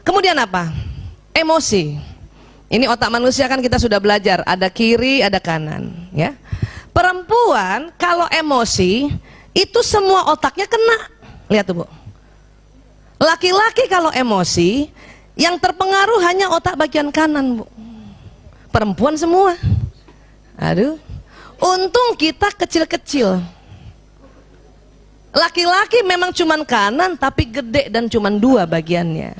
Kemudian apa? Emosi. Ini otak manusia kan kita sudah belajar, ada kiri, ada kanan, ya. Perempuan kalau emosi itu semua otaknya kena. Lihat tuh, Bu. Laki-laki kalau emosi yang terpengaruh hanya otak bagian kanan, Bu. Perempuan semua. Aduh. Untung kita kecil-kecil. Laki-laki memang cuman kanan tapi gede dan cuman dua bagiannya.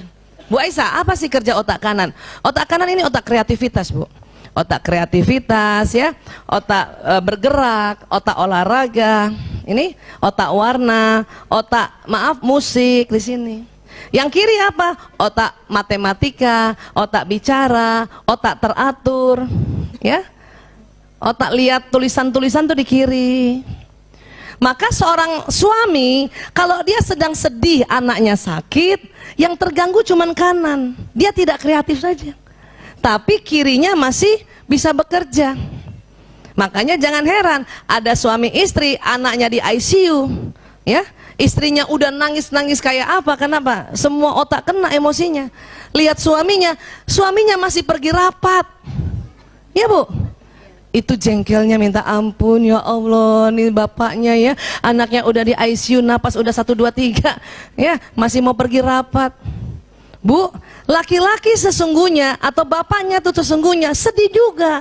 Bu Aisyah, apa sih kerja otak kanan? Otak kanan ini otak kreativitas, Bu. Otak kreativitas, ya, otak bergerak, otak olahraga. Ini otak warna, otak musik di sini. Yang kiri apa? Otak matematika, otak bicara, otak teratur, ya. Otak lihat tulisan-tulisan tuh di kiri. Maka seorang suami kalau dia sedang sedih anaknya sakit, yang terganggu cuman kanan, dia tidak kreatif saja, tapi kirinya masih bisa bekerja. Makanya jangan heran ada suami istri anaknya di ICU, ya, istrinya udah nangis-nangis kayak apa, kenapa? Semua otak kena emosinya. Lihat suaminya masih pergi rapat, ya Bu. Itu jengkelnya minta ampun, ya Allah, nih bapaknya ya, anaknya udah di ICU, napas udah 1, 2, 3, ya, masih mau pergi rapat. Bu, laki-laki sesungguhnya atau bapaknya tuh sesungguhnya sedih juga,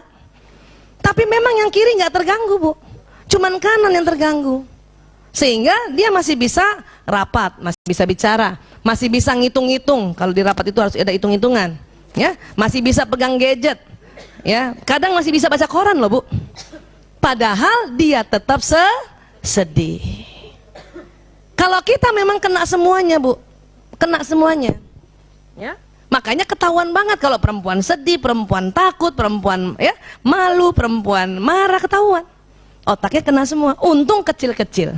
tapi memang yang kiri nggak terganggu, Bu, cuman kanan yang terganggu, sehingga dia masih bisa rapat, masih bisa bicara, masih bisa ngitung-ngitung. Kalau di rapat itu harus ada hitung-hitungan, ya, masih bisa pegang gadget, ya, kadang masih bisa baca koran loh, Bu. Padahal dia tetap sedih. Kalau kita memang kena semuanya, Bu, kena semuanya, ya. Makanya ketahuan banget kalau perempuan sedih, perempuan takut, perempuan ya malu, perempuan marah, ketahuan. Otaknya kena semua. Untung kecil-kecil,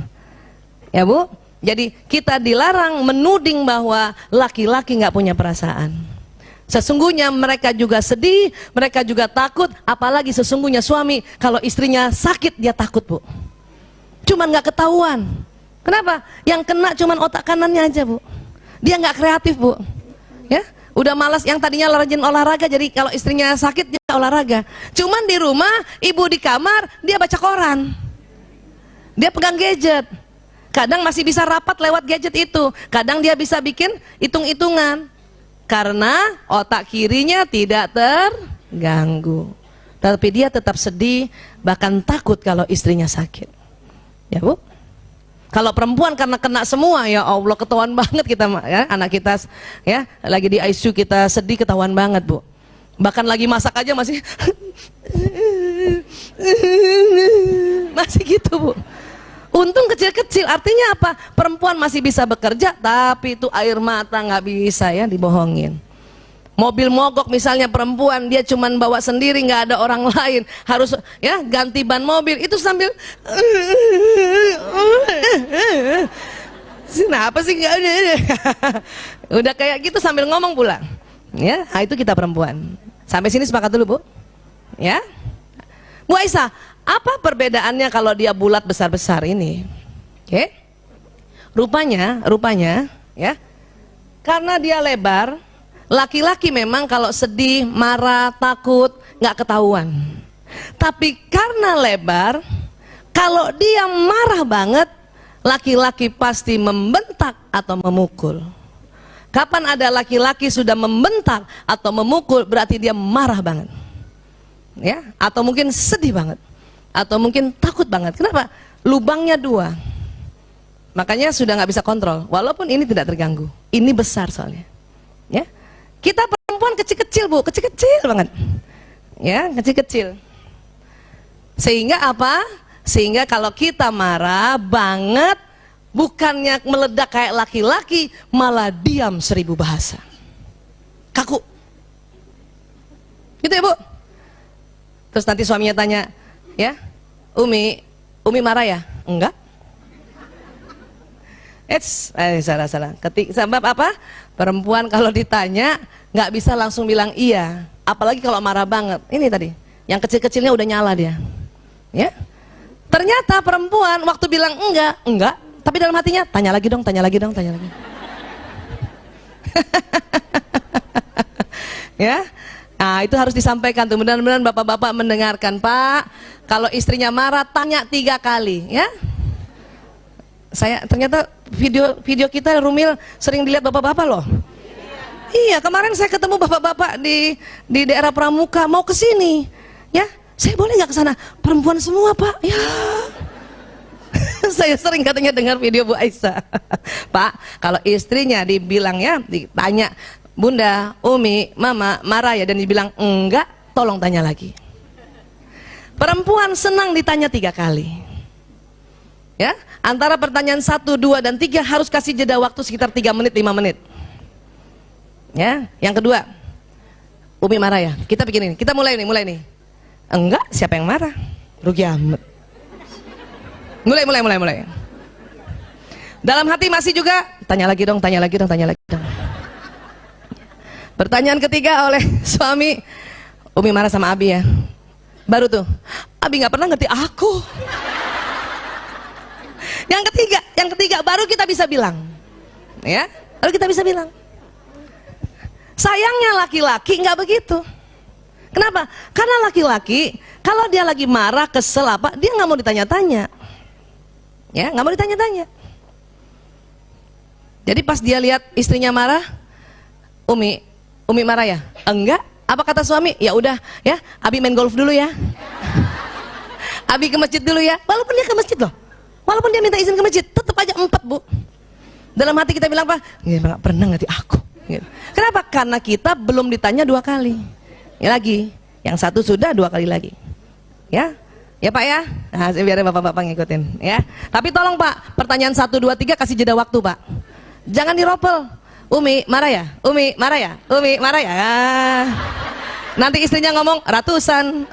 ya Bu. Jadi kita dilarang menuding bahwa laki-laki nggak punya perasaan. Sesungguhnya mereka juga sedih, mereka juga takut, apalagi sesungguhnya suami kalau istrinya sakit dia takut, Bu. Cuman nggak ketahuan. Kenapa? Yang kena cuman otak kanannya aja, Bu. Dia nggak kreatif, Bu. Ya, udah malas, yang tadinya rajin olahraga jadi kalau istrinya sakit dia olahraga. Cuman di rumah, ibu di kamar, dia baca koran. Dia pegang gadget. Kadang masih bisa rapat lewat gadget itu. Kadang dia bisa bikin hitung-hitungan. Karena otak kirinya tidak terganggu, tapi dia tetap sedih, bahkan takut kalau istrinya sakit, ya Bu. Kalau perempuan karena kena semua, ya Allah, ketahuan banget kita, ya, anak kita ya lagi di ICU kita sedih, ketahuan banget, Bu. Bahkan lagi masak aja masih masih gitu, Bu. Untung kecil-kecil, artinya apa? Perempuan masih bisa bekerja, tapi itu air mata nggak bisa ya dibohongin. Mobil mogok misalnya perempuan, dia cuman bawa sendiri, nggak ada orang lain, harus ya ganti ban mobil, itu sambil kenapa sih nggak ada? Udah kayak gitu sambil ngomong pula, ya. Nah, itu kita perempuan. Sampai sini sepakat dulu, Bu, ya. Bu Aisyah, apa perbedaannya kalau dia bulat besar-besar ini? Oke. Rupanya ya, karena dia lebar, laki-laki memang kalau sedih, marah, takut nggak ketahuan. Tapi karena lebar, kalau dia marah banget, laki-laki pasti membentak atau memukul. Kapan ada laki-laki sudah membentak atau memukul, berarti dia marah banget, ya, atau mungkin sedih banget, atau mungkin takut banget. Kenapa? Lubangnya 2, makanya sudah nggak bisa kontrol. Walaupun ini tidak terganggu, ini besar soalnya, ya. Kita perempuan kecil-kecil, Bu, kecil-kecil banget, ya, kecil-kecil. Sehingga apa? Sehingga kalau kita marah banget, bukannya meledak kayak laki-laki, malah diam 1000 bahasa, kaku, gitu ya, Bu. Terus nanti suaminya tanya, ya, Umi marah ya? Enggak. Salah. Sebab apa? Perempuan kalau ditanya nggak bisa langsung bilang iya, apalagi kalau marah banget. Ini tadi, yang kecil-kecilnya udah nyala dia, ya. Ternyata perempuan waktu bilang enggak, tapi dalam hatinya tanya lagi dong. Ya. Nah, itu harus disampaikan tuh. Mudah-mudahan bapak-bapak mendengarkan. Pak, kalau istrinya marah tanya 3 kali, ya. Saya ternyata video kita Rumil sering dilihat bapak-bapak loh. Iya, kemarin saya ketemu bapak-bapak di daerah Pramuka mau ke sini. Ya, saya boleh nggak ke sana? Perempuan semua, Pak. Ya. Saya sering katanya dengar video Bu Aisyah. Pak, kalau istrinya dibilang ya, ditanya, Bunda, Umi, Mama, marah ya, dan dibilang enggak, tolong tanya lagi. Perempuan senang ditanya 3 kali. Ya, antara pertanyaan 1, 2, dan 3 harus kasih jeda waktu sekitar 3 menit, 5 menit. Ya, yang kedua, Umi marah ya, kita bikin ini, kita mulai nih. Enggak, siapa yang marah? Rugi amat. Mulai. Dalam hati masih juga, tanya lagi dong. Pertanyaan ketiga oleh suami, Umi marah sama Abi ya. Baru tuh, Abi nggak pernah ngerti aku. Yang ketiga baru kita bisa bilang, ya, baru kita bisa bilang. Sayangnya laki-laki nggak begitu. Kenapa? Karena laki-laki kalau dia lagi marah, kesel apa, dia nggak mau ditanya-tanya. Ya, nggak mau ditanya-tanya. Jadi pas dia lihat istrinya marah, Umi marah ya? Enggak. Apa kata suami? Ya udah, ya, Abi main golf dulu ya. Abi ke masjid dulu ya. Walaupun dia ke masjid loh. Walaupun dia minta izin ke masjid, tetap aja 4, Bu. Dalam hati kita bilang apa? Ya, nggak pernah ngerti aku. Gitu. Kenapa? Karena kita belum ditanya 2 kali. Ya lagi, yang satu sudah, 2 kali lagi. Ya. Ya Pak ya. Nah, biar bapak-bapak ngikutin ya. Tapi tolong Pak, pertanyaan 1, 2, 3 kasih jeda waktu, Pak. Jangan diropel. Umi marah ya? Umi marah ya? Umi marah ya? Nanti istrinya ngomong ratusan.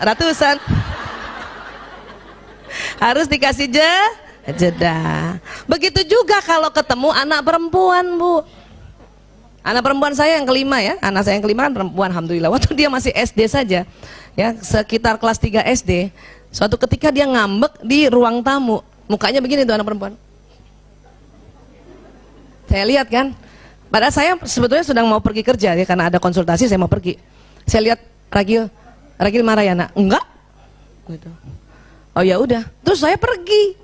Harus dikasih jeda. Begitu juga kalau ketemu anak perempuan, Bu. Anak perempuan saya yang kelima ya. Anak saya yang kelima kan perempuan, alhamdulillah. Waktu dia masih SD saja, ya, sekitar kelas 3 SD. Suatu ketika dia ngambek di ruang tamu. Mukanya begini tuh anak perempuan. Saya lihat kan. Padahal saya sebetulnya sedang mau pergi kerja ya, karena ada konsultasi saya mau pergi. Saya lihat Ragil marah ya nak? Enggak. Gitu. Oh ya udah. Terus saya pergi.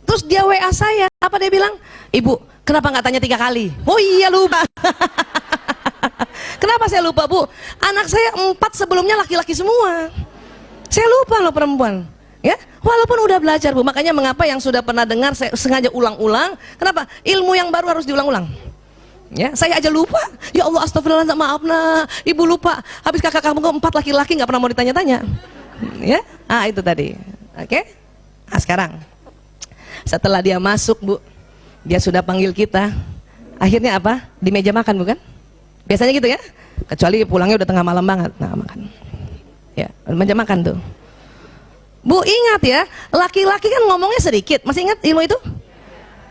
Terus dia WA saya. Apa dia bilang? Ibu, kenapa nggak tanya 3 kali? Oh iya lupa. Kenapa saya lupa, Bu? Anak saya 4 sebelumnya laki-laki semua. Saya lupa loh perempuan. Ya, walaupun udah belajar, Bu. Makanya mengapa yang sudah pernah dengar saya sengaja ulang-ulang. Kenapa? Ilmu yang baru harus diulang-ulang. Ya, saya aja lupa. Ya Allah, astagfirullah, maaf nah. Ibu lupa. Habis kakak kamu 4 laki-laki nggak pernah mau ditanya-tanya. Ya, itu tadi. Oke. Nah, sekarang setelah dia masuk, Bu, dia sudah panggil kita. Akhirnya apa? Di meja makan, bukan? Biasanya gitu ya. Kecuali pulangnya udah tengah malam banget. Nah, makan. Ya, meja makan tuh. Bu, ingat ya, laki-laki kan ngomongnya sedikit. Masih ingat ilmu itu?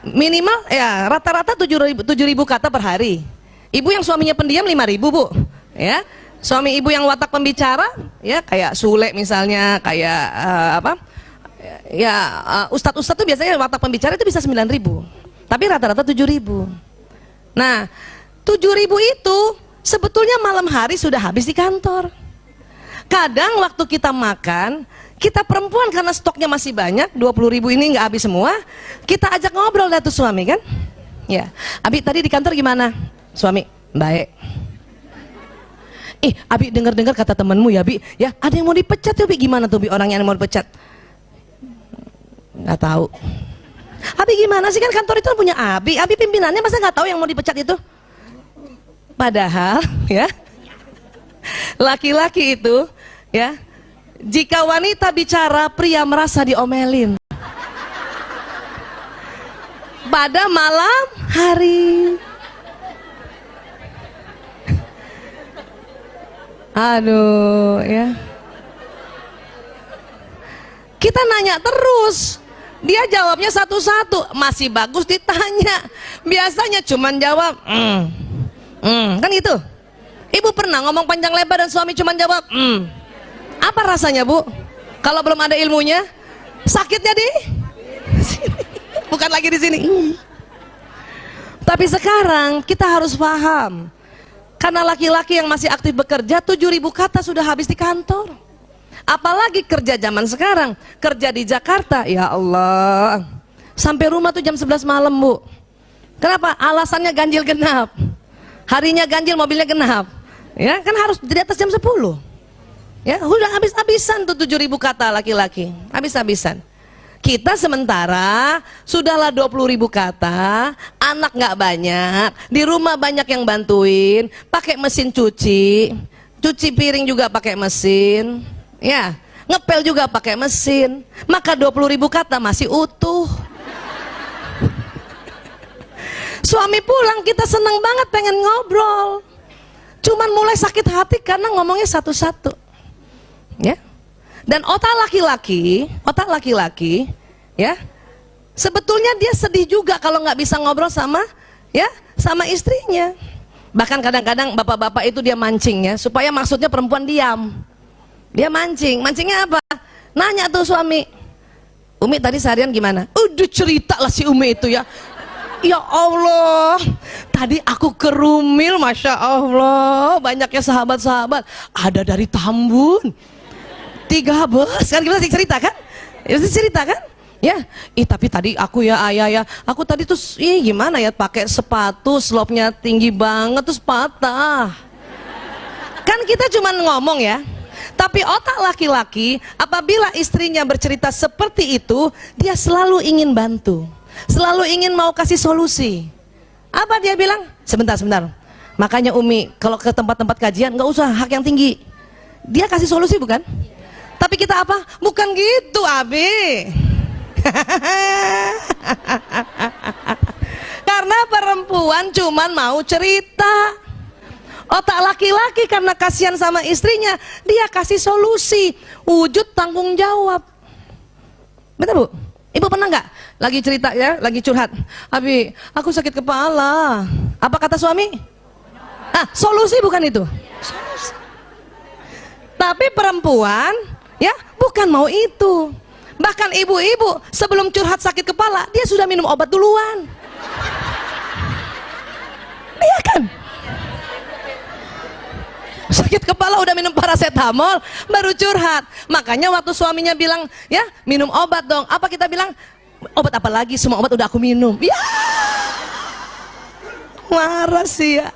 Minimal ya rata-rata 7.000 kata per hari. Ibu yang suaminya pendiam 5.000, Bu. Ya. Suami ibu yang watak pembicara ya kayak Sule misalnya, kayak ustadz-ustadz tuh biasanya watak pembicara itu bisa 9.000. Tapi rata-rata 7.000. Nah, 7.000 itu sebetulnya malam hari sudah habis di kantor. Kadang waktu kita makan, kita perempuan karena stoknya masih banyak, 20.000 ini nggak habis semua, kita ajak ngobrol dah tuh suami kan. Ya, Abi tadi di kantor gimana? Suami, baik. Abi dengar-dengar kata temenmu ya Bi, ya ada yang mau dipecat ya Bi, gimana tuh Bi orang yang mau dipecat? Nggak tahu. Abi gimana sih, kan kantor itu punya Abi pimpinannya, masa nggak tahu yang mau dipecat itu? Padahal ya, laki-laki itu ya, jika wanita bicara, pria merasa diomelin. Pada malam hari. Aduh, ya. Kita nanya terus. Dia jawabnya satu-satu. Masih bagus ditanya. Biasanya cuman jawab, kan gitu. Ibu pernah ngomong panjang lebar dan suami cuman jawab, Apa rasanya, Bu? Kalau belum ada ilmunya, sakitnya di sini. Bukan lagi di sini. Tapi sekarang kita harus paham. Karena laki-laki yang masih aktif bekerja 7.000 kata sudah habis di kantor. Apalagi kerja zaman sekarang, kerja di Jakarta, ya Allah, sampai rumah tuh jam 11 malam, Bu. Kenapa? Alasannya ganjil genap. Harinya ganjil, mobilnya genap. Ya, kan harus di atas jam 10. Ya, udah habis-habisan tuh 7.000 kata laki-laki. Habis-habisan. Kita sementara sudahlah 20.000 kata, anak nggak banyak, di rumah banyak yang bantuin, pakai mesin cuci piring juga pakai mesin, ya, ngepel juga pakai mesin, maka 20.000 kata masih utuh. Suami pulang kita senang banget pengen ngobrol, cuman mulai sakit hati karena ngomongnya satu-satu, ya. Dan otak laki-laki, ya, sebetulnya dia sedih juga kalau nggak bisa ngobrol sama istrinya. Bahkan kadang-kadang bapak-bapak itu dia mancing, ya, supaya maksudnya perempuan diam. Dia mancingnya apa? Nanya tuh suami, Umi tadi seharian gimana? Udah cerita lah si Umi itu, ya. Ya Allah, tadi aku ke Rumil, Masya Allah, banyaknya sahabat-sahabat, ada dari Tambun, 3 bus, kan kita cerita kan? Ya, tapi tadi aku ya ayah ya, aku tadi tuh gimana ya, pakai sepatu slopnya tinggi banget terus patah. Kan kita cuman ngomong ya, tapi otak laki-laki apabila istrinya bercerita seperti itu, dia selalu ingin bantu, selalu ingin mau kasih solusi. Apa dia bilang? Sebentar. Makanya Umi kalau ke tempat-tempat kajian nggak usah hak yang tinggi. Dia kasih solusi bukan? Tapi kita apa? Bukan gitu, Abi. Karena perempuan cuman mau cerita. Otak laki-laki karena kasihan sama istrinya, dia kasih solusi, wujud tanggung jawab. Betul, Bu? Ibu pernah nggak lagi cerita ya, lagi curhat, Abi, aku sakit kepala. Apa kata suami? Solusi bukan itu? Solusi. Tapi perempuan, ya, bukan mau itu. Bahkan ibu-ibu sebelum curhat sakit kepala, dia sudah minum obat duluan. Iya kan? Sakit kepala udah minum paracetamol, baru curhat. Makanya waktu suaminya bilang, ya minum obat dong. Apa kita bilang? Obat apa lagi? Semua obat udah aku minum. Ya, marah sih ya.